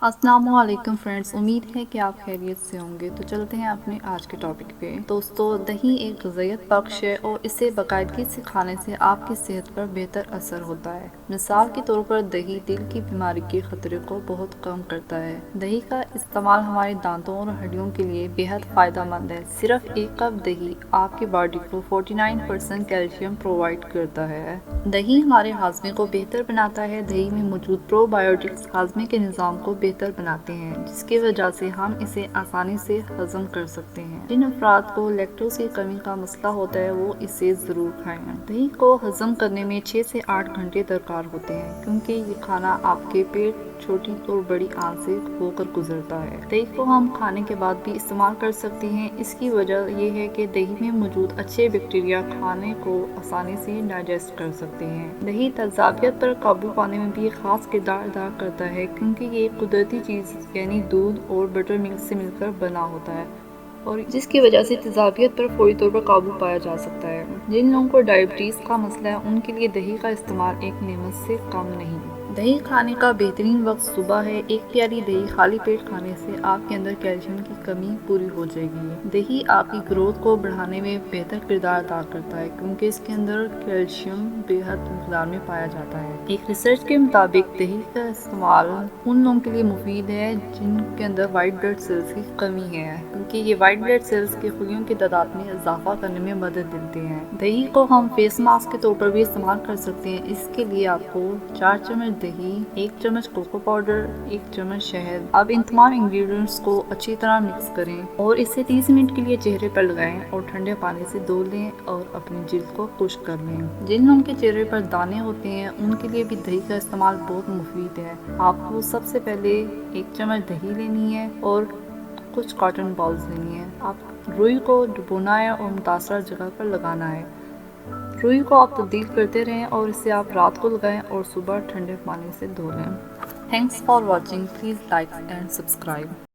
السلام علیکم فرینڈز، امید ہے کہ آپ خیریت سے ہوں گے۔ تو چلتے ہیں اپنے آج کے ٹاپک پہ۔ دوستو، دہی ایک غذائیت بخش ہے اور اسے باقاعدگی سے کھانے سے آپ کی صحت پر بہتر اثر ہوتا ہے۔ مثال کے طور پر دہی دل کی بیماری کے خطرے کو بہت کم کرتا ہے۔ دہی کا استعمال ہمارے دانتوں اور ہڈیوں کے لیے بہت فائدہ مند ہے۔ صرف ایک کپ دہی آپ کی باڈی کو 49% کیلشیم پرووائڈ کرتا ہے۔ دہی ہمارے ہاضمے کو بہتر بناتا ہے۔ دہی میں موجود پرو بایوٹکس ہاضمے کے نظام کو بہتر بناتے ہیں، جس کی وجہ سے ہم اسے آسانی سے ہضم کر سکتے ہیں۔ جن افراد کو لیکٹوز کی کمی کا مسئلہ ہوتا ہے وہ اسے ضرور کھائیں۔ دہی کو ہضم کرنے میں 6 سے 8 گھنٹے درکار ہوتے ہیں، کیونکہ یہ کھانا آپ کے پیٹ چھوٹی اور بڑی آنت سے ہو کر گزرتا ہے۔ دہی کو ہم کھانے کے بعد بھی استعمال کر سکتے ہیں۔ اس کی وجہ یہ ہے کہ دہی میں موجود اچھے بیکٹیریا کھانے کو آسانی سے ڈائجسٹ کر سکتے ہیں۔ دہی تیزابیت پر قابو پانے میں بھی ایک خاص کردار ادا کرتا ہے، کیونکہ یہ ایک قدرتی چیز یعنی دودھ اور بٹر ملک سے مل کر بنا ہوتا ہے، اور جس کی وجہ سے تیزابیت پر فوری طور پر قابو پایا جا سکتا ہے۔ جن لوگوں کو ڈائبٹیز کا مسئلہ ہے، ان کے لیے دہی کا استعمال ایک نعمت سے کم نہیں۔ دہی کھانے کا بہترین وقت صبح ہے۔ ایک پیالی دہی خالی پیٹ کھانے سے آپ کے اندر کیلشیم کی کمی پوری ہو جائے گی۔ دہی آپ کی گروتھ کو بڑھانے میں بہتر کردار ادا کرتا ہے، کیونکہ اس کے اندر کیلشیم بہت مقدار میں پایا جاتا ہے۔ ایک ریسرچ کے مطابق دہی کا استعمال ان لوگوں کے لیے مفید ہے جن کے اندر وائٹ بلڈ سیلز کی کمی ہے، کیونکہ یہ وائٹ بلڈ سیلز کے خلیوں کی تعداد میں اضافہ کرنے میں مدد دیتے ہیں۔ دہی کو ہم فیس ماسک کے طور پر بھی استعمال کر سکتے ہیں۔ اس کے لیے آپ کو 4 چمچ دہی، 1 چمچ کوکو پاؤڈر، 1 چمچ شہد۔ اب ان تمام انگریڈینٹس کو اچھی طرح مکس کریں اور اسے 30 منٹ کے لیے چہرے پر لگائیں اور ٹھنڈے پانی سے دھو لیں اور اپنی جلد کو خشک کر لیں۔ جن لوگوں کے چہرے پر دانے ہوتے ہیں ان کے لیے بھی دہی کا استعمال بہت مفید ہے۔ آپ کو سب سے پہلے 1 چمچ دہی لینی ہے اور کچھ کاٹن بالز لینی ہے۔ آپ روئی کو ڈبونا ہے اور متاثرہ جگہ پر لگانا ہے۔ روئی کو آپ تبدیل کرتے رہیں اور اسے آپ رات کو لگائیں اور صبح ٹھنڈے پانی سے دھو لیں۔ Thanks for watching, please like and subscribe.